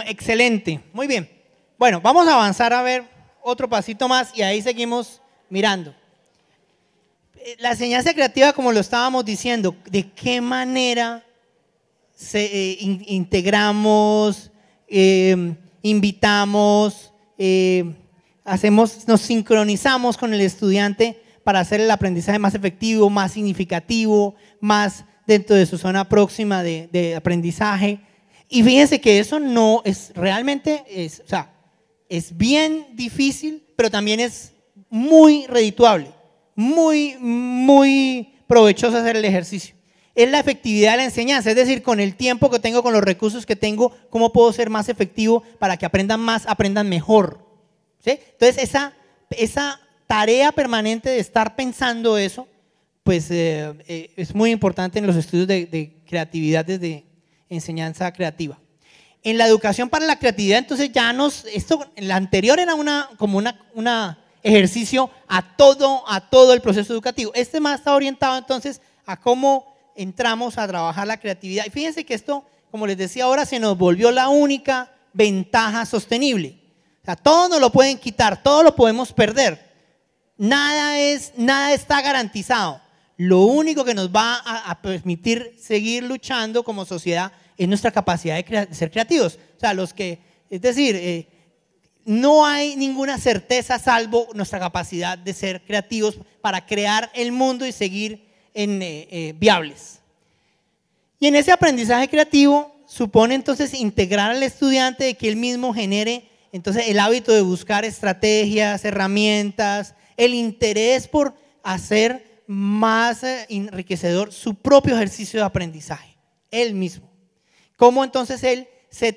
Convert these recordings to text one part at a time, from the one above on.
Excelente, muy bien. Bueno, vamos a avanzar a ver otro pasito más y ahí seguimos mirando. La enseñanza creativa, como lo estábamos diciendo, ¿de qué manera integramos, invitamos, nos sincronizamos con el estudiante para hacer el aprendizaje más efectivo, más significativo, más dentro de su zona próxima de aprendizaje? Y fíjense que eso no es realmente, o sea, es bien difícil, pero también es muy redituable, muy provechoso hacer el ejercicio. Es la efectividad de la enseñanza, es decir, con el tiempo que tengo, con los recursos que tengo, cómo puedo ser más efectivo para que aprendan más, aprendan mejor, ¿sí? Entonces esa tarea permanente de estar pensando eso, pues es muy importante en los estudios de creatividad desde enseñanza creativa. En la educación para la creatividad, entonces la anterior era como una ejercicio a todo el proceso educativo. Este más está orientado entonces a cómo entramos a trabajar la creatividad. Y fíjense que esto, como les decía ahora, se nos volvió la única ventaja sostenible. O sea, todo nos lo pueden quitar, todo lo podemos perder. Nada está garantizado. Lo único que nos va a permitir seguir luchando como sociedad es nuestra capacidad de ser creativos. O sea, es decir, no hay ninguna certeza salvo nuestra capacidad de ser creativos para crear el mundo y seguir viables. Y en ese aprendizaje creativo supone entonces integrar al estudiante de que él mismo genere entonces el hábito de buscar estrategias, herramientas, el interés por hacer más enriquecedor su propio ejercicio de aprendizaje, él mismo. Cómo entonces él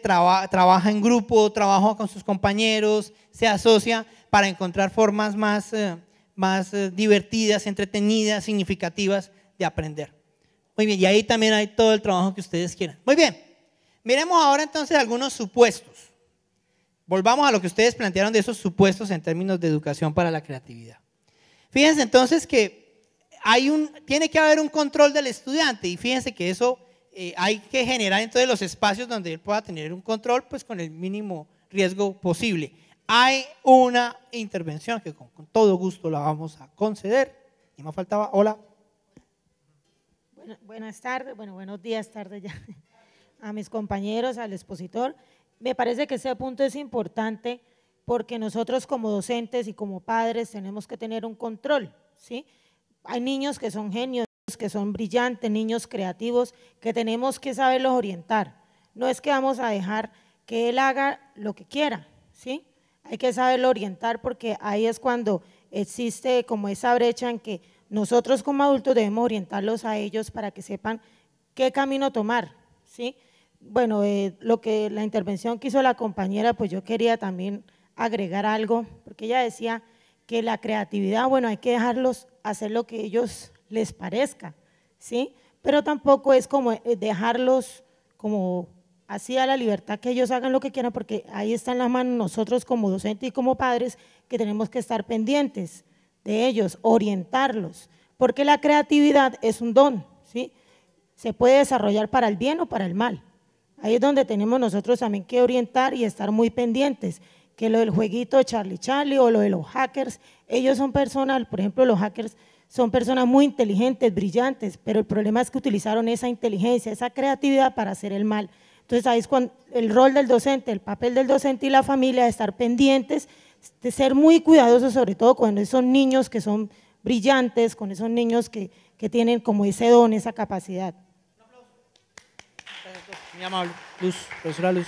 trabaja en grupo, trabaja con sus compañeros, se asocia para encontrar formas más divertidas, entretenidas, significativas de aprender. Muy bien, y ahí también hay todo el trabajo que ustedes quieran. Muy bien, miremos ahora entonces algunos supuestos. Volvamos a lo que ustedes plantearon de esos supuestos en términos de educación para la creatividad. Fíjense entonces que tiene que haber un control del estudiante, y fíjense que eso hay que generar entonces los espacios donde él pueda tener un control, pues con el mínimo riesgo posible. Hay una intervención que con todo gusto la vamos a conceder. Y me faltaba, hola. Buenas tardes, buenos días, tarde ya, a mis compañeros, al expositor. Me parece que ese punto es importante porque nosotros como docentes y como padres tenemos que tener un control, ¿sí? Hay niños que son genios, que son brillantes, niños creativos, que tenemos que saberlos orientar. No es que vamos a dejar que él haga lo que quiera, ¿sí? Hay que saberlo orientar porque ahí es cuando existe como esa brecha en que nosotros como adultos debemos orientarlos a ellos para que sepan qué camino tomar, ¿sí? Bueno, la intervención que hizo la compañera, pues yo quería también agregar algo, porque ella decía que la creatividad, bueno, hay que dejarlos hacer lo que ellos les parezca, ¿sí? Pero tampoco es como dejarlos como así a la libertad que ellos hagan lo que quieran, porque ahí está en las manos nosotros como docentes y como padres que tenemos que estar pendientes de ellos, orientarlos, porque la creatividad es un don, ¿sí? Se puede desarrollar para el bien o para el mal. Ahí es donde tenemos nosotros también que orientar y estar muy pendientes, que lo del jueguito de Charlie Charlie o lo de los hackers, ellos son personas, por ejemplo los hackers son personas muy inteligentes, brillantes, pero el problema es que utilizaron esa inteligencia, esa creatividad para hacer el mal. Entonces ahí es cuando el rol del docente, el papel del docente y la familia de estar pendientes, de ser muy cuidadosos, sobre todo con esos niños que son brillantes, con esos niños que tienen como ese don, esa capacidad. Muy amable, Luz, profesora Luz.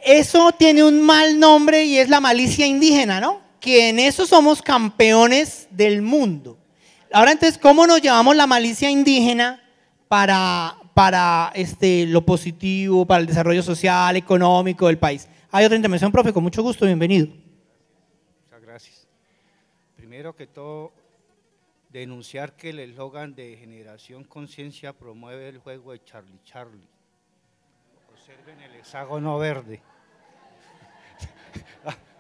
Eso tiene un mal nombre y es la malicia indígena, ¿no? Que en eso somos campeones del mundo. Ahora entonces, ¿cómo nos llevamos la malicia indígena para lo positivo, para el desarrollo social, económico del país? Hay otra intervención, profe, con mucho gusto, bienvenido. Muchas gracias. Primero que todo, denunciar que el eslogan de Generación Conciencia promueve el juego de Charlie Charlie. Observen el hexágono verde.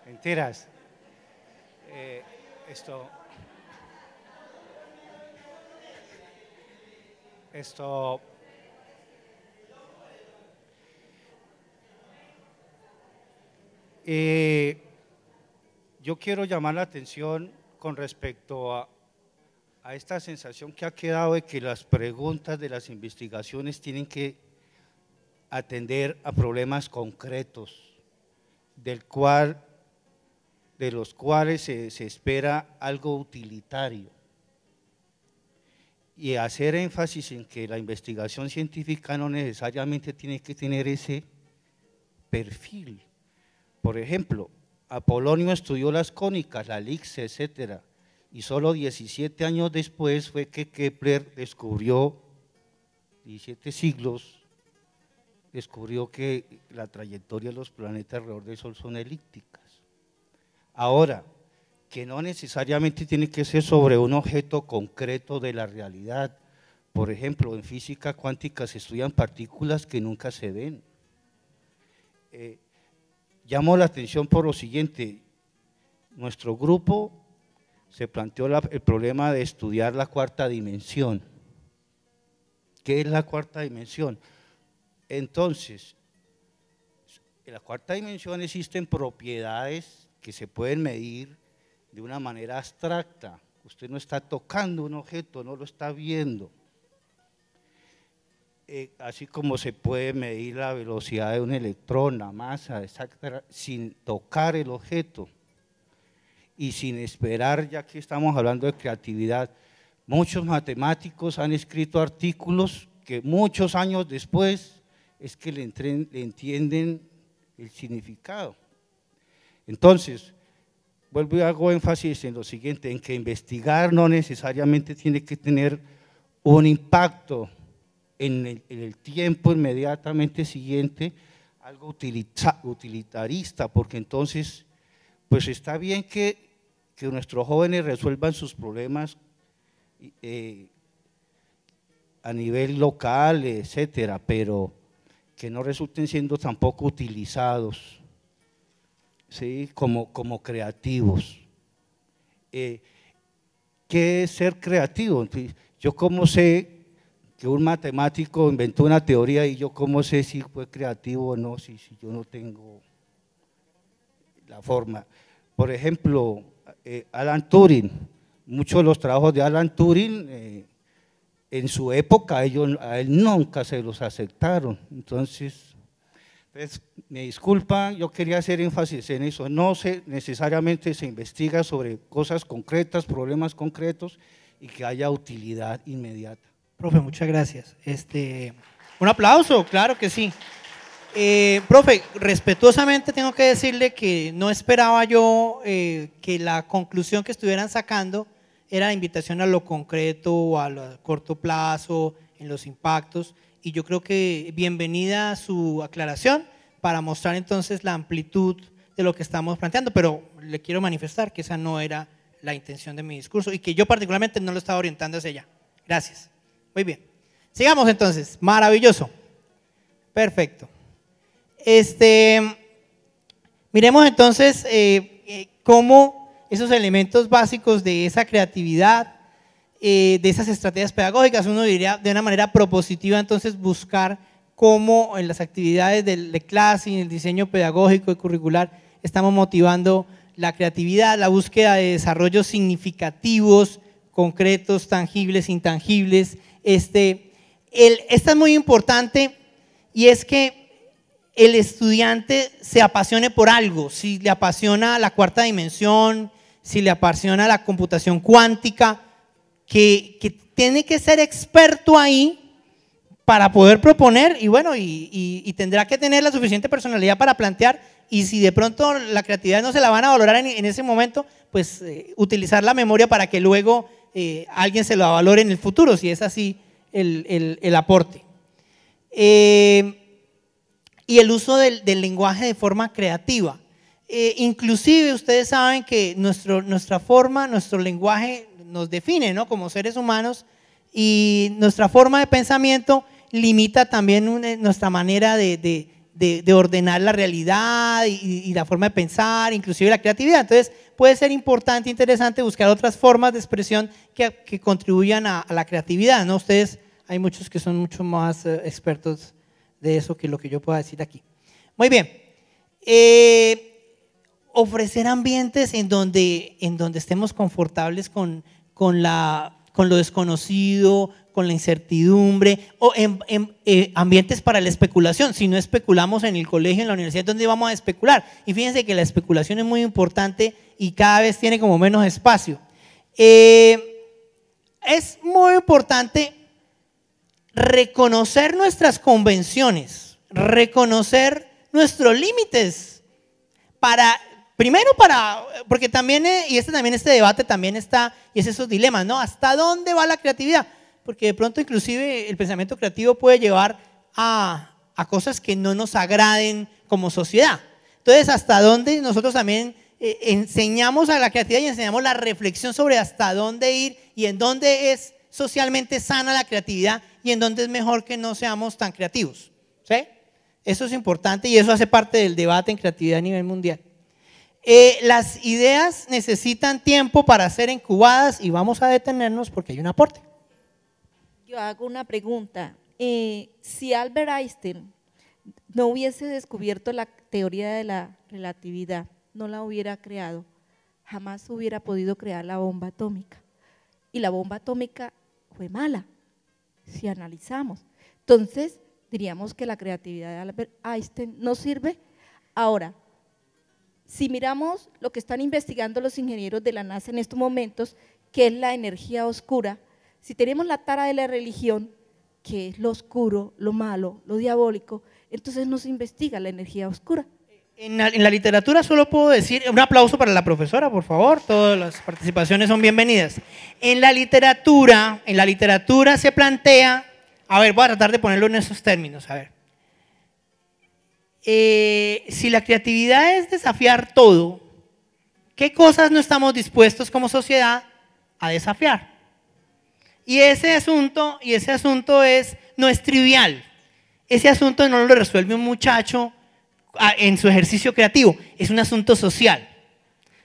Mentiras. Yo quiero llamar la atención con respecto a esta sensación que ha quedado de que las preguntas de las investigaciones tienen que atender a problemas concretos, de los cuales se espera algo utilitario, y hacer énfasis en que la investigación científica no necesariamente tiene que tener ese perfil. Por ejemplo, Apolonio estudió las cónicas, la elipse, etcétera, y solo 17 años después fue que Kepler descubrió, 17 siglos, descubrió que la trayectoria de los planetas alrededor del Sol son elípticas. Ahora, que no necesariamente tiene que ser sobre un objeto concreto de la realidad. Por ejemplo, en física cuántica se estudian partículas que nunca se ven. Llamo la atención por lo siguiente: nuestro grupo se planteó el problema de estudiar la cuarta dimensión. ¿Qué es la cuarta dimensión? Entonces, en la cuarta dimensión existen propiedades que se pueden medir de una manera abstracta. Usted no está tocando un objeto, no lo está viendo. Así como se puede medir la velocidad de un electrón, la masa, etcétera, sin tocar el objeto y sin esperar, ya que estamos hablando de creatividad. Muchos matemáticos han escrito artículos que muchos años después es que le entienden el significado. Entonces, vuelvo y hago énfasis en lo siguiente, en que investigar no necesariamente tiene que tener un impacto en el tiempo inmediatamente siguiente, algo utilitarista, porque entonces, pues está bien que nuestros jóvenes resuelvan sus problemas a nivel local, etcétera, pero que no resulten siendo tampoco utilizados, ¿sí?, como creativos. ¿Qué es ser creativo? Yo cómo sé que un matemático inventó una teoría y yo cómo sé si fue creativo o no, si yo no tengo la forma. Por ejemplo, Alan Turing, muchos de los trabajos de Alan Turing, en su época a él nunca se los aceptaron. Entonces, me disculpan, yo quería hacer énfasis en eso, no necesariamente se investiga sobre cosas concretas, problemas concretos y que haya utilidad inmediata. Profe, muchas gracias. Un aplauso, claro que sí. Profe, respetuosamente tengo que decirle que no esperaba yo que la conclusión que estuvieran sacando era la invitación a lo concreto o a lo corto plazo, en los impactos, y yo creo que bienvenida su aclaración para mostrar entonces la amplitud de lo que estamos planteando, pero le quiero manifestar que esa no era la intención de mi discurso y que yo particularmente no lo estaba orientando hacia allá. Gracias. Muy bien. Sigamos entonces. Maravilloso. Perfecto. Miremos entonces cómo esos elementos básicos de esa creatividad, de esas estrategias pedagógicas, uno diría de una manera propositiva, entonces buscar cómo en las actividades de clase y en el diseño pedagógico y curricular estamos motivando la creatividad, la búsqueda de desarrollos significativos, concretos, tangibles, intangibles. Esta es muy importante, y es que el estudiante se apasione por algo. Si le apasiona la cuarta dimensión, si le apasiona la computación cuántica, que tiene que ser experto ahí para poder proponer, y bueno, y tendrá que tener la suficiente personalidad para plantear, y si de pronto la creatividad no se la van a valorar en ese momento, pues utilizar la memoria para que luego alguien se la valore en el futuro, si es así el aporte. Y el uso del lenguaje de forma creativa. Inclusive ustedes saben que nuestra forma, nuestro lenguaje nos define, ¿no?, como seres humanos, y nuestra forma de pensamiento limita también nuestra manera de ordenar la realidad y la forma de pensar, inclusive la creatividad. Entonces puede ser importante, interesante buscar otras formas de expresión que contribuyan a la creatividad, ¿no? Ustedes, hay muchos que son mucho más expertos de eso que lo que yo pueda decir aquí. Muy bien. ofrecer ambientes en donde estemos confortables con lo desconocido, con la incertidumbre, o ambientes para la especulación. Si no especulamos en el colegio, en la universidad, ¿dónde vamos a especular? Y fíjense que la especulación es muy importante y cada vez tiene como menos espacio. Es muy importante reconocer nuestras convenciones, reconocer nuestros límites, porque también, este debate también está, y es esos dilemas, ¿no? ¿Hasta dónde va la creatividad? Porque de pronto inclusive el pensamiento creativo puede llevar a cosas que no nos agraden como sociedad. Entonces, ¿hasta dónde nosotros también enseñamos a la creatividad y enseñamos la reflexión sobre hasta dónde ir y en dónde es socialmente sana la creatividad y en dónde es mejor que no seamos tan creativos? ¿Sí? Eso es importante y eso hace parte del debate en creatividad a nivel mundial. Las ideas necesitan tiempo para ser incubadas y vamos a detenernos porque hay un aporte. Yo hago una pregunta. Si Albert Einstein no hubiese descubierto la teoría de la relatividad, no la hubiera creado, jamás hubiera podido crear la bomba atómica. Y la bomba atómica fue mala, si analizamos. Entonces, diríamos que la creatividad de Albert Einstein no sirve. Ahora, si miramos lo que están investigando los ingenieros de la NASA en estos momentos, que es la energía oscura, si tenemos la tara de la religión, que es lo oscuro, lo malo, lo diabólico, entonces no se investiga la energía oscura. En la literatura solo puedo decir, un aplauso para la profesora, por favor, todas las participaciones son bienvenidas. En la literatura se plantea, a ver, voy a tratar de ponerlo en esos términos, a ver. Si la creatividad es desafiar todo, ¿qué cosas no estamos dispuestos como sociedad a desafiar? Y ese asunto no es trivial. Ese asunto no lo resuelve un muchacho en su ejercicio creativo, es un asunto social.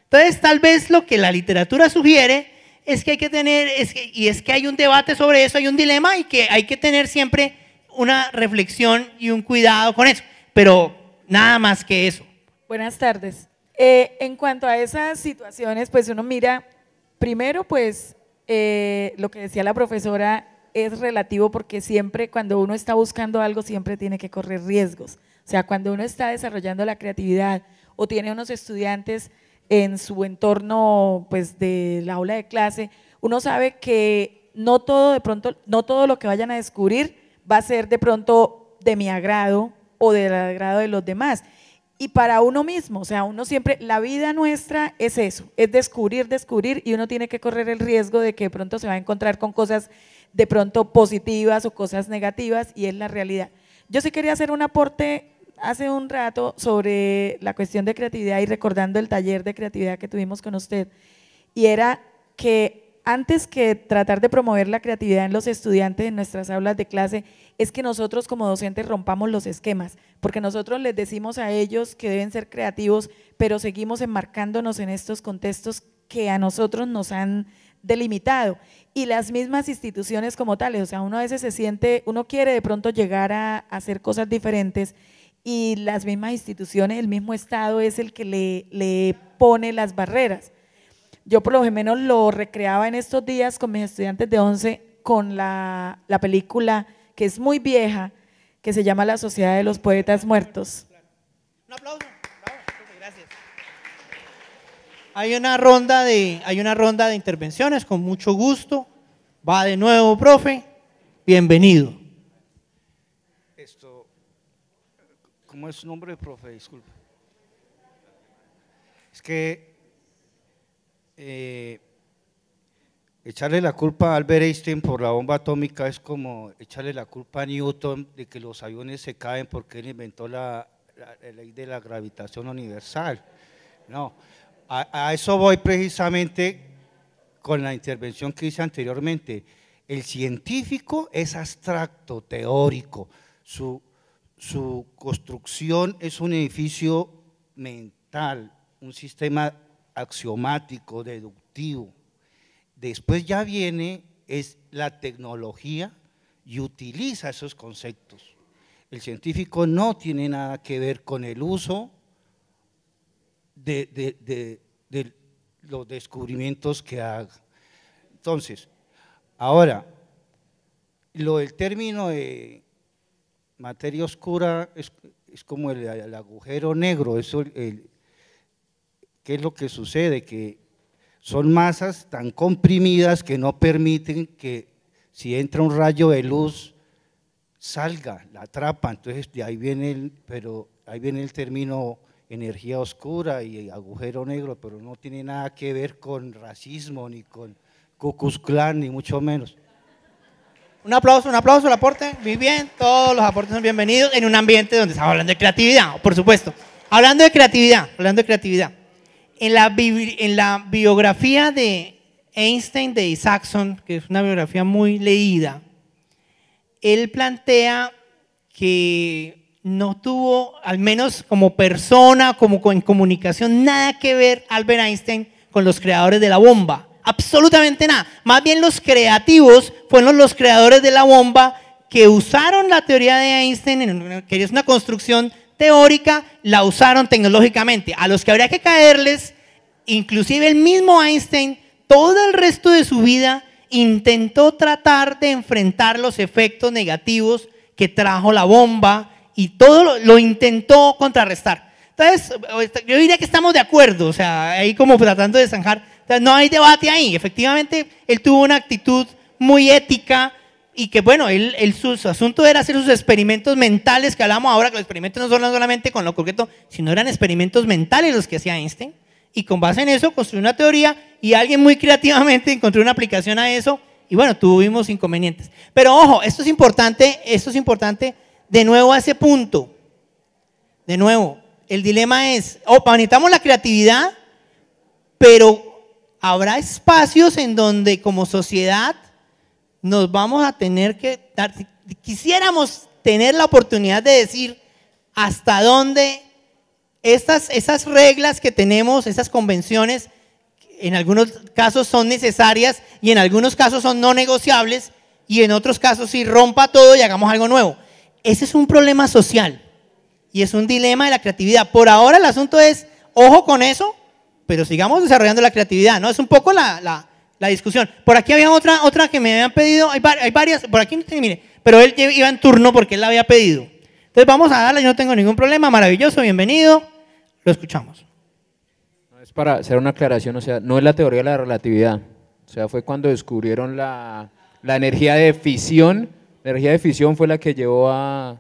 Entonces, tal vez lo que la literatura sugiere es que hay que tener, es que hay un debate sobre eso, hay un dilema y que hay que tener siempre una reflexión y un cuidado con eso. Pero nada más que eso. Buenas tardes. En cuanto a esas situaciones, pues uno mira, primero pues lo que decía la profesora es relativo porque siempre cuando uno está buscando algo siempre tiene que correr riesgos. O sea, cuando uno está desarrollando la creatividad o tiene unos estudiantes en su entorno pues del aula de clase, uno sabe que no todo lo que vayan a descubrir va a ser de pronto de mi agrado o del agrado de los demás. Y para uno mismo, o sea, uno siempre, la vida nuestra es eso, es descubrir y uno tiene que correr el riesgo de que de pronto se va a encontrar con cosas de pronto positivas o cosas negativas y es la realidad. Yo sí quería hacer un aporte hace un rato sobre la cuestión de creatividad y recordando el taller de creatividad que tuvimos con usted y era que antes que tratar de promover la creatividad en los estudiantes en nuestras aulas de clase, es que nosotros como docentes rompamos los esquemas, porque nosotros les decimos a ellos que deben ser creativos, pero seguimos enmarcándonos en estos contextos que a nosotros nos han delimitado y las mismas instituciones como tales, o sea, uno a veces se siente, uno quiere de pronto llegar a hacer cosas diferentes y las mismas instituciones, el mismo Estado es el que le pone las barreras. Yo por lo menos lo recreaba en estos días con mis estudiantes de 11 con la película que es muy vieja, que se llama La Sociedad de los Poetas Muertos. Un aplauso, bravo, gracias. Hay una ronda de intervenciones, con mucho gusto. Va de nuevo, profe, bienvenido. ¿Cómo es su nombre, profe? Disculpe. Es que echarle la culpa a Albert Einstein por la bomba atómica es como echarle la culpa a Newton de que los aviones se caen porque él inventó la ley de la gravitación universal. No, a eso voy precisamente con la intervención que hice anteriormente. El científico es abstracto, teórico, su construcción es un edificio mental, un sistema axiomático, deductivo. Después ya viene es la tecnología y utiliza esos conceptos. El científico no tiene nada que ver con el uso de los descubrimientos que haga. Entonces, ahora, lo del término de materia oscura es como el agujero negro, ¿qué es lo que sucede? Que son masas tan comprimidas que no permiten que si entra un rayo de luz salga, la atrapa, entonces de ahí viene ahí viene el término energía oscura y agujero negro, pero no tiene nada que ver con racismo, ni con Ku Klux Klan, ni mucho menos. Un aplauso al aporte, muy bien, todos los aportes son bienvenidos en un ambiente donde estamos hablando de creatividad, por supuesto. Hablando de creatividad, en la biografía de Einstein de Isaacson, que es una biografía muy leída, él plantea que no tuvo, al menos como persona, como en comunicación, nada que ver Albert Einstein con los creadores de la bomba. Absolutamente nada. Más bien los creativos fueron los creadores de la bomba que usaron la teoría de Einstein, que es una construcción teórica, la usaron tecnológicamente. A los que habría que caerles, inclusive el mismo Einstein, todo el resto de su vida intentó tratar de enfrentar los efectos negativos que trajo la bomba y todo lo intentó contrarrestar. Entonces, yo diría que estamos de acuerdo, o sea, ahí como tratando de zanjar, o sea, no hay debate ahí. Efectivamente, él tuvo una actitud muy ética y que, bueno, su asunto era hacer sus experimentos mentales, que hablamos ahora, que los experimentos no son solamente con lo concreto, sino eran experimentos mentales los que hacía Einstein. Y con base en eso construyó una teoría y alguien muy creativamente encontró una aplicación a eso y bueno, tuvimos inconvenientes. Pero ojo, esto es importante de nuevo a ese punto. De nuevo, el dilema es, necesitamos la creatividad, pero habrá espacios en donde como sociedad nos vamos a tener que dar, quisiéramos tener la oportunidad de decir hasta dónde esas reglas que tenemos, esas convenciones, en algunos casos son necesarias y en algunos casos son no negociables y en otros casos sí rompa todo y hagamos algo nuevo. Ese es un problema social y es un dilema de la creatividad. Por ahora el asunto es, ojo con eso, pero sigamos desarrollando la creatividad, ¿no? Es un poco la discusión. Por aquí había otra que me habían pedido, hay varias, por aquí, mire, pero él iba en turno porque él la había pedido. Entonces vamos a darle, yo no tengo ningún problema, maravilloso, bienvenido, lo escuchamos. Es para hacer una aclaración, o sea, no es la teoría de la relatividad, o sea, fue cuando descubrieron la energía de fisión. La energía de fisión fue la que llevó a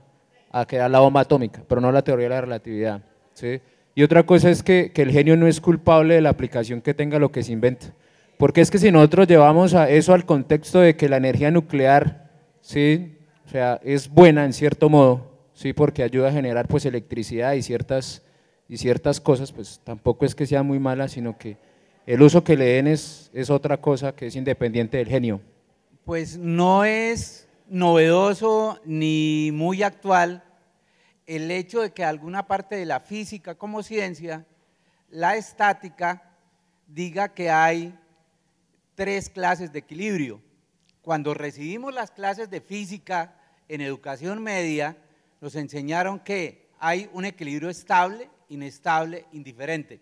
crear la bomba atómica, pero no la teoría de la relatividad, ¿sí? Y otra cosa es que el genio no es culpable de la aplicación que tenga lo que se inventa, porque es que si nosotros llevamos eso al contexto de que la energía nuclear, ¿sí? O sea, es buena en cierto modo, ¿sí? Porque ayuda a generar pues electricidad y ciertas cosas, pues tampoco es que sea muy mala, sino que el uso que le den es otra cosa que es independiente del genio. Pues no es novedoso ni muy actual el hecho de que alguna parte de la física como ciencia, la estática, diga que hay 3 clases de equilibrio. Cuando recibimos las clases de física en educación media, nos enseñaron que hay un equilibrio estable, inestable, indiferente.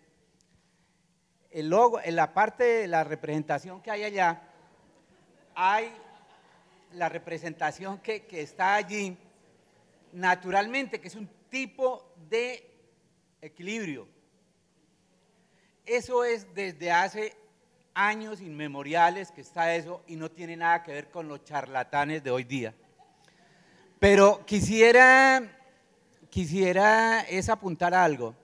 En la parte de la representación que hay allá, hay la representación que está allí, naturalmente, que es un tipo de equilibrio. Eso es desde hace años inmemoriales que está eso y no tiene nada que ver con los charlatanes de hoy día. Pero quisiera es apuntar a algo.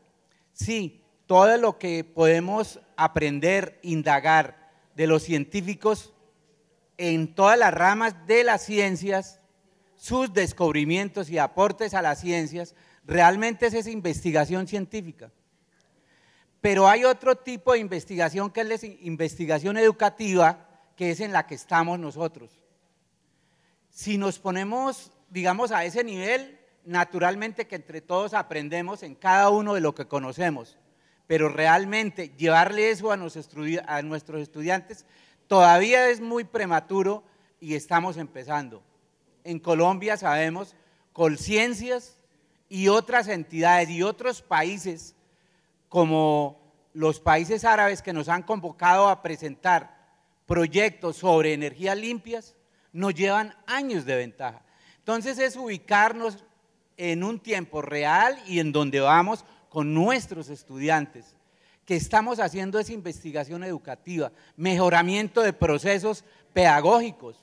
Sí, todo lo que podemos aprender, indagar de los científicos en todas las ramas de las ciencias, sus descubrimientos y aportes a las ciencias, realmente es esa investigación científica. Pero hay otro tipo de investigación que es la investigación educativa, que es en la que estamos nosotros. Si nos ponemos, digamos, a ese nivel, naturalmente que entre todos aprendemos en cada uno de lo que conocemos, pero realmente llevarle eso a nuestros estudiantes todavía es muy prematuro y estamos empezando. En Colombia sabemos, Colciencias y otras entidades y otros países como los países árabes que nos han convocado a presentar proyectos sobre energías limpias, nos llevan años de ventaja. Entonces es ubicarnos en un tiempo real y en donde vamos con nuestros estudiantes, que estamos haciendo esa investigación educativa, mejoramiento de procesos pedagógicos,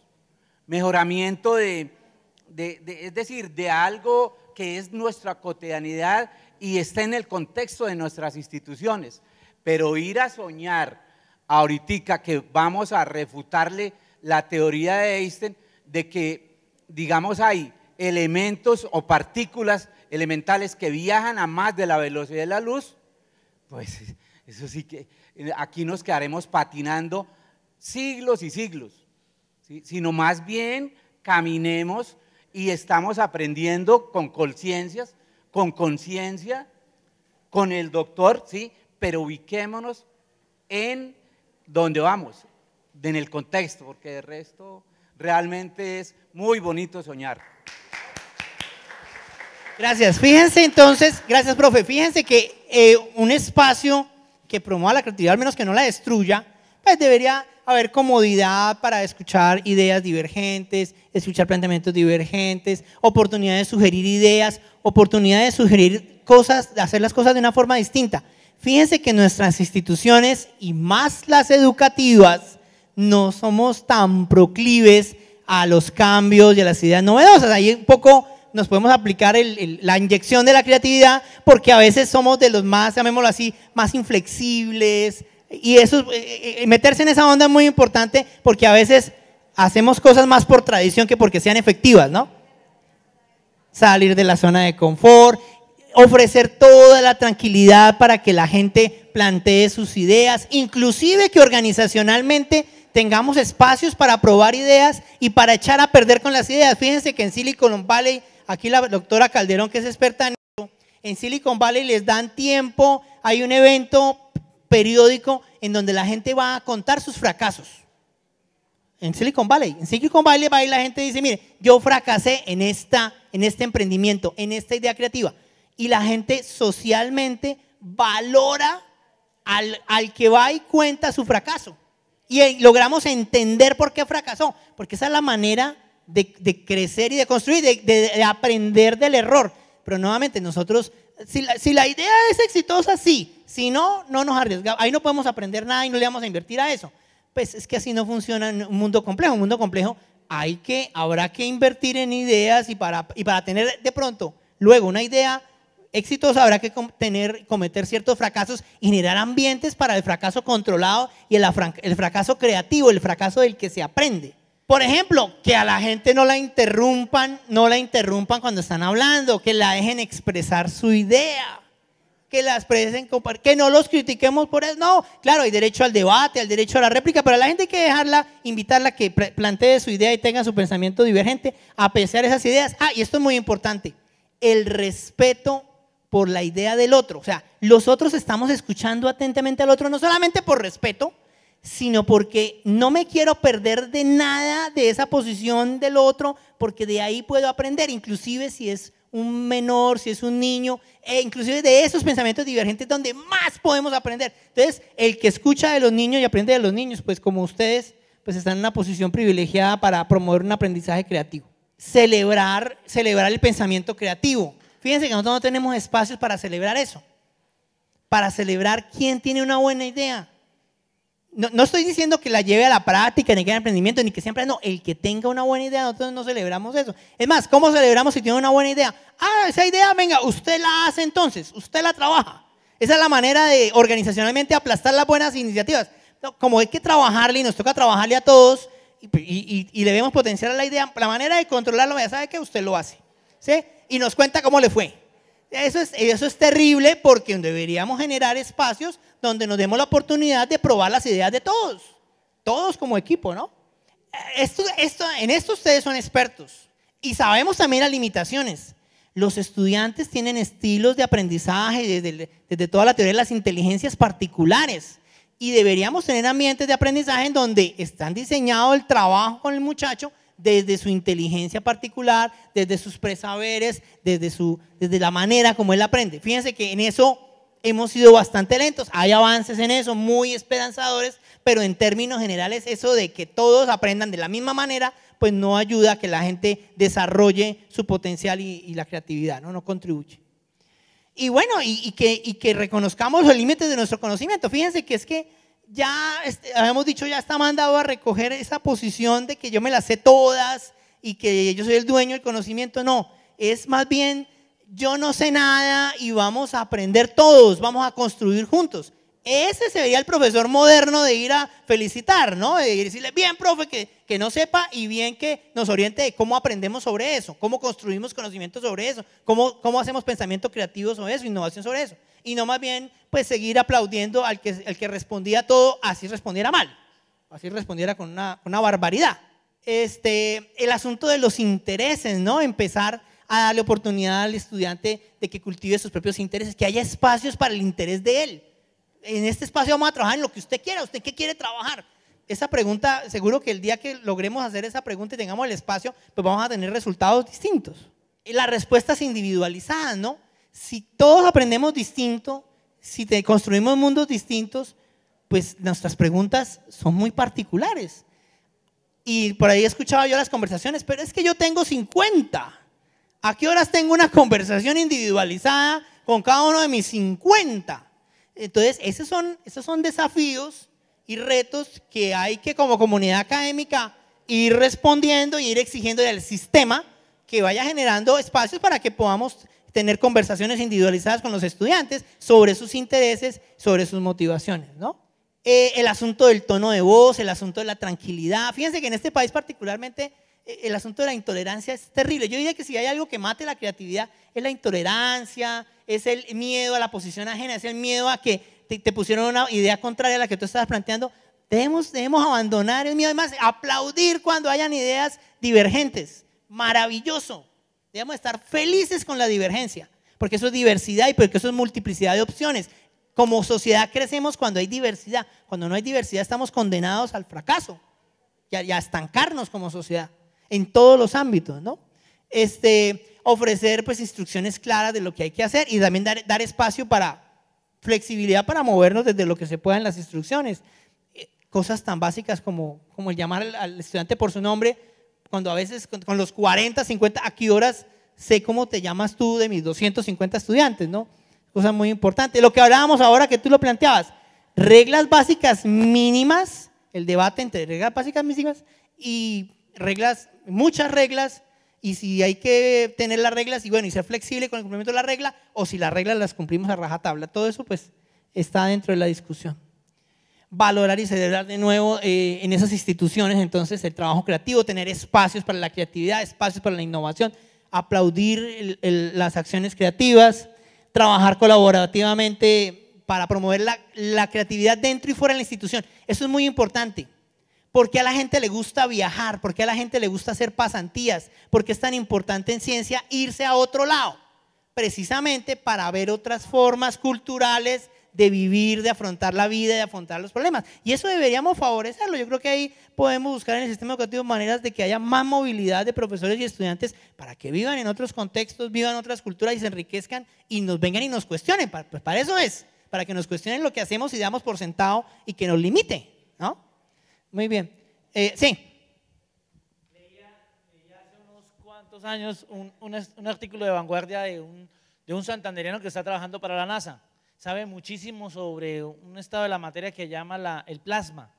mejoramiento es decir, de algo que es nuestra cotidianidad y está en el contexto de nuestras instituciones. Pero ir a soñar ahorita que vamos a refutarle la teoría de Einstein de que, digamos, hay elementos o partículas elementales que viajan a más de la velocidad de la luz, pues eso sí que aquí nos quedaremos patinando siglos y siglos, ¿sí? Sino más bien caminemos y estamos aprendiendo con conciencia, con el doctor, ¿sí? Pero ubiquémonos en donde vamos, en el contexto, porque de resto realmente es muy bonito soñar. Gracias. Fíjense entonces, gracias profe, fíjense que un espacio que promueva la creatividad, al menos que no la destruya, pues debería haber comodidad para escuchar ideas divergentes, escuchar planteamientos divergentes, oportunidad de sugerir ideas, oportunidad de sugerir cosas, de hacer las cosas de una forma distinta. Fíjense que nuestras instituciones, y más las educativas, no somos tan proclives a los cambios y a las ideas novedosas. Ahí un poco nos podemos aplicar la inyección de la creatividad, porque a veces somos de los más, llamémoslo así, más inflexibles, y eso, meterse en esa onda es muy importante, porque a veces hacemos cosas más por tradición que porque sean efectivas, ¿no? Salir de la zona de confort, ofrecer toda la tranquilidad para que la gente plantee sus ideas, inclusive que organizacionalmente tengamos espacios para probar ideas y para echar a perder con las ideas. Fíjense que en Silicon Valley, aquí la doctora Calderón, que es experta en eso, en Silicon Valley les dan tiempo, hay un evento periódico en donde la gente va a contar sus fracasos. En Silicon Valley va y la gente dice, mire, yo fracasé en este emprendimiento, en esta idea creativa. Y la gente socialmente valora al que va y cuenta su fracaso. Y logramos entender por qué fracasó, porque esa es la manera de crecer y de construir, de aprender del error. Pero nuevamente nosotros, si la idea es exitosa, sí, si no, no nos arriesgamos, ahí no podemos aprender nada y no le vamos a invertir a eso. Pues es que así no funciona en un mundo complejo. Un mundo complejo habrá que invertir en ideas y para tener de pronto luego una idea exitosa habrá que cometer ciertos fracasos y generar ambientes para el fracaso controlado y el fracaso creativo, el fracaso del que se aprende. Por ejemplo, que a la gente no la interrumpan cuando están hablando, que la dejen expresar su idea, que la expresen, que no los critiquemos por eso. No, claro, hay derecho al debate, al derecho a la réplica, pero a la gente hay que dejarla, invitarla a que plantee su idea y tenga su pensamiento divergente a pesar de esas ideas. Y esto es muy importante, el respeto por la idea del otro. O sea, los otros estamos escuchando atentamente al otro, no solamente por respeto, sino porque no me quiero perder de nada de esa posición del otro, porque de ahí puedo aprender, inclusive si es un menor, si es un niño, inclusive de esos pensamientos divergentes donde más podemos aprender. Entonces, el que escucha de los niños y aprende de los niños, pues como ustedes, pues están en una posición privilegiada para promover un aprendizaje creativo. Celebrar el pensamiento creativo. Fíjense que nosotros no tenemos espacios para celebrar eso, para celebrar quién tiene una buena idea. No estoy diciendo que la lleve a la práctica, ni que haya emprendimiento, ni que siempre, no, el que tenga una buena idea, nosotros no celebramos eso. Es más, ¿cómo celebramos si tiene una buena idea? Esa idea, venga, usted la hace entonces, usted la trabaja. Esa es la manera de organizacionalmente aplastar las buenas iniciativas. Como hay que trabajarle y nos toca trabajarle a todos y le vemos potencial a la idea, la manera de controlarlo, ya sabe que usted lo hace, ¿sí? Y nos cuenta cómo le fue. Eso es terrible, porque deberíamos generar espacios donde nos demos la oportunidad de probar las ideas de todos como equipo, ¿no? En esto ustedes son expertos y sabemos también las limitaciones. Los estudiantes tienen estilos de aprendizaje desde toda la teoría de las inteligencias particulares y deberíamos tener ambientes de aprendizaje en donde están diseñado el trabajo con el muchacho desde su inteligencia particular, desde sus presaberes, desde la manera como él aprende. Fíjense que en eso hemos sido bastante lentos. Hay avances en eso, muy esperanzadores, pero en términos generales eso de que todos aprendan de la misma manera, pues no ayuda a que la gente desarrolle su potencial y la creatividad, no contribuye. Y bueno, y que reconozcamos los límites de nuestro conocimiento. Fíjense que es que ya habíamos dicho, ya está mandado a recoger esa posición de que yo me las sé todas y que yo soy el dueño del conocimiento. No, es más bien yo no sé nada y vamos a aprender todos, vamos a construir juntos. Ese sería el profesor moderno de ir a felicitar, ¿no? De decirle, bien, profe, que no sepa, y bien que nos oriente de cómo aprendemos sobre eso, cómo construimos conocimiento sobre eso, cómo hacemos pensamiento creativo sobre eso, innovación sobre eso. Y no más bien, pues, seguir aplaudiendo al que respondía todo, así respondiera mal, así respondiera con una barbaridad. El asunto de los intereses, ¿no? Empezar a darle oportunidad al estudiante de que cultive sus propios intereses, que haya espacios para el interés de él. En este espacio vamos a trabajar en lo que usted quiera. ¿Usted qué quiere trabajar? Esa pregunta, seguro que el día que logremos hacer esa pregunta y tengamos el espacio, pues vamos a tener resultados distintos. Y las respuestas individualizadas, ¿no? Si todos aprendemos distinto, si construimos mundos distintos, pues nuestras preguntas son muy particulares. Y por ahí escuchaba yo las conversaciones, pero es que yo tengo 50. ¿A qué horas tengo una conversación individualizada con cada uno de mis 50? Entonces, esos son desafíos y retos que hay que, como comunidad académica, ir respondiendo y ir exigiendo al sistema que vaya generando espacios para que podamos tener conversaciones individualizadas con los estudiantes sobre sus intereses, sobre sus motivaciones, ¿no? El asunto del tono de voz, el asunto de la tranquilidad. Fíjense que en este país particularmente el asunto de la intolerancia es terrible. Yo diría que si hay algo que mate la creatividad es la intolerancia, es el miedo a la posición ajena, es el miedo a que te pusieron una idea contraria a la que tú estabas planteando. Debemos abandonar el miedo, además aplaudir cuando hayan ideas divergentes. Maravilloso. Debemos estar felices con la divergencia, porque eso es diversidad y porque eso es multiplicidad de opciones. Como sociedad crecemos cuando hay diversidad. Cuando no hay diversidad estamos condenados al fracaso y a estancarnos como sociedad en todos los ámbitos, ¿no? Ofrecer pues instrucciones claras de lo que hay que hacer y también dar espacio para flexibilidad para movernos desde lo que se pueda en las instrucciones. Cosas tan básicas como el llamar al estudiante por su nombre, cuando a veces con los 40, 50, ¿a qué horas sé cómo te llamas tú de mis 250 estudiantes, ¿no? Cosa muy importante. Lo que hablábamos ahora que tú lo planteabas, reglas básicas mínimas, el debate entre reglas básicas mínimas y reglas, muchas reglas, y si hay que tener las reglas y bueno, y ser flexible con el cumplimiento de la regla, o si las reglas las cumplimos a rajatabla, todo eso pues está dentro de la discusión. Valorar y celebrar de nuevo en esas instituciones entonces el trabajo creativo, tener espacios para la creatividad, espacios para la innovación, aplaudir las acciones creativas, trabajar colaborativamente para promover la creatividad dentro y fuera de la institución. Eso es muy importante. ¿Por qué a la gente le gusta viajar? ¿Por qué a la gente le gusta hacer pasantías? ¿Por qué es tan importante en ciencia irse a otro lado? Precisamente para ver otras formas culturales de vivir, de afrontar la vida, de afrontar los problemas. Y eso deberíamos favorecerlo. Yo creo que ahí podemos buscar en el sistema educativo maneras de que haya más movilidad de profesores y estudiantes para que vivan en otros contextos, vivan en otras culturas y se enriquezcan y nos vengan y nos cuestionen. Pues para eso es, para que nos cuestionen lo que hacemos y damos por sentado y que nos limite, ¿no? Muy bien. Sí. Leía hace unos cuantos años un artículo de vanguardia de un santandereano que está trabajando para la NASA. Sabe muchísimo sobre un estado de la materia que llama el plasma.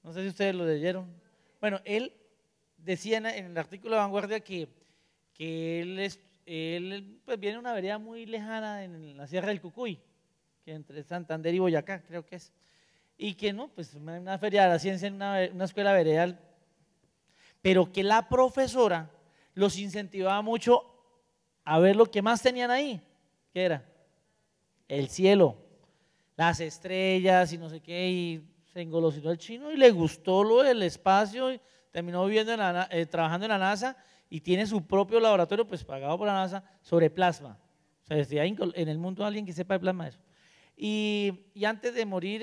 No sé si ustedes lo leyeron. Bueno, él decía en el artículo de vanguardia que él pues viene de una vereda muy lejana en la Sierra del Cucuy, que entre Santander y Boyacá creo que es. Y que no, pues una feria de la ciencia en una escuela veredal, pero que la profesora los incentivaba mucho a ver lo que más tenían ahí. ¿Qué era? El cielo, las estrellas y no sé qué, y se engolosinó el chino y le gustó lo del espacio y terminó viviendo trabajando en la NASA y tiene su propio laboratorio pues pagado por la NASA sobre plasma. O sea, si hay en el mundo alguien que sepa de plasma eso. Y antes de morir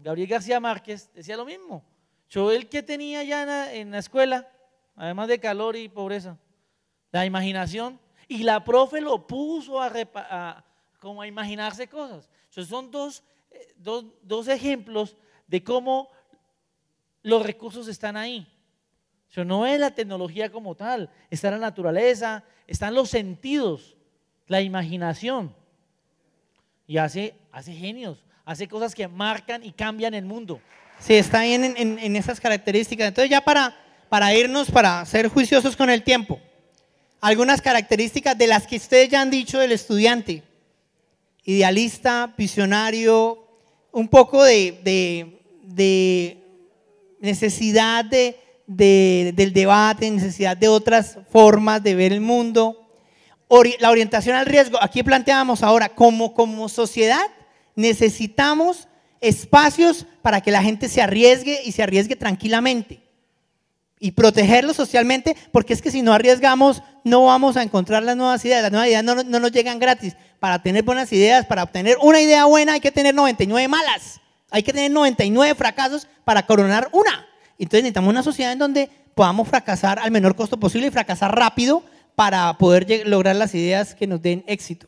Gabriel García Márquez decía lo mismo. Yo el que tenía ya en la escuela, además de calor y pobreza, la imaginación, y la profe lo puso a como a imaginarse cosas. Entonces son dos ejemplos de cómo los recursos están ahí. O sea, no es la tecnología como tal, está la naturaleza, están los sentidos, la imaginación. Y hace genios, hace cosas que marcan y cambian el mundo. Sí, está ahí en esas características. Entonces ya para irnos, para ser juiciosos con el tiempo, algunas características de las que ustedes ya han dicho del estudiante: idealista, visionario, un poco de necesidad del debate, necesidad de otras formas de ver el mundo. La orientación al riesgo, aquí planteábamos ahora, como sociedad necesitamos espacios para que la gente se arriesgue y se arriesgue tranquilamente y protegerlo socialmente, porque es que si no arriesgamos no vamos a encontrar las nuevas ideas no nos llegan gratis. Para tener buenas ideas, para obtener una idea buena hay que tener 99 malas, hay que tener 99 fracasos para coronar una. Entonces necesitamos una sociedad en donde podamos fracasar al menor costo posible y fracasar rápido para poder lograr las ideas que nos den éxito.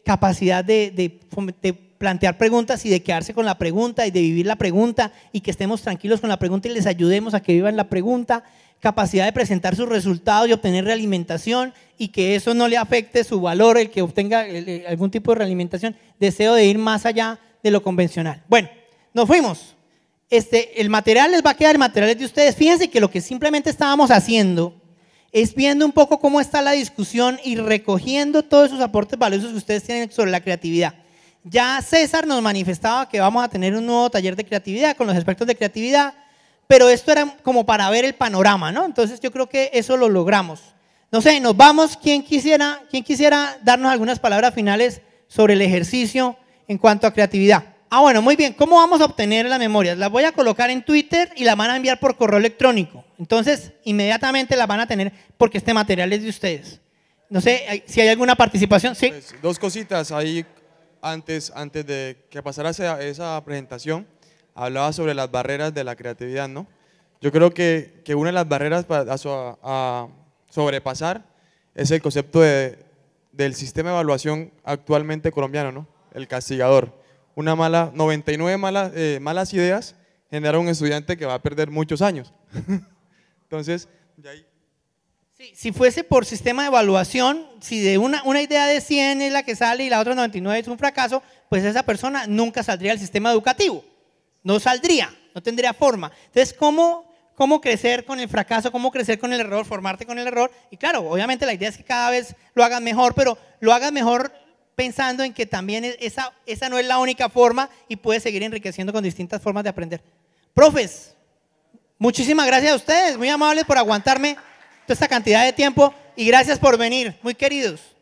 Capacidad de plantear preguntas y de quedarse con la pregunta y de vivir la pregunta y que estemos tranquilos con la pregunta y les ayudemos a que vivan la pregunta. Capacidad de presentar sus resultados y obtener realimentación y que eso no le afecte su valor, el que obtenga algún tipo de realimentación. Deseo de ir más allá de lo convencional. Bueno, nos fuimos. El material les va a quedar, el material es de ustedes. Fíjense que lo que simplemente estábamos haciendo es viendo un poco cómo está la discusión y recogiendo todos esos aportes valiosos que ustedes tienen sobre la creatividad. Ya César nos manifestaba que vamos a tener un nuevo taller de creatividad con los aspectos de creatividad, pero esto era como para ver el panorama, ¿no? Entonces yo creo que eso lo logramos. No sé, nos vamos. ¿Quién quisiera darnos algunas palabras finales sobre el ejercicio en cuanto a creatividad? Bueno, muy bien. ¿Cómo vamos a obtener las memorias? Las voy a colocar en Twitter y las van a enviar por correo electrónico. Entonces, inmediatamente las van a tener porque este material es de ustedes. No sé si hay alguna participación. Sí. Pues, dos cositas ahí antes de que pasara esa presentación. Hablaba sobre las barreras de la creatividad, ¿no? Yo creo que una de las barreras a sobrepasar es el concepto del sistema de evaluación actualmente colombiano, ¿no? El castigador. 99 malas ideas generan un estudiante que va a perder muchos años. Entonces, de ahí. Sí, si fuese por sistema de evaluación, si de una idea de 100 es la que sale y la otra 99 es un fracaso, pues esa persona nunca saldría del sistema educativo. No saldría, no tendría forma. Entonces, ¿cómo crecer con el fracaso? ¿Cómo crecer con el error? Formarte con el error. Y claro, obviamente la idea es que cada vez lo hagas mejor, pero lo hagas mejor pensando en que también esa no es la única forma y puedes seguir enriqueciendo con distintas formas de aprender. Profes, muchísimas gracias a ustedes, muy amables por aguantarme toda esta cantidad de tiempo y gracias por venir, muy queridos.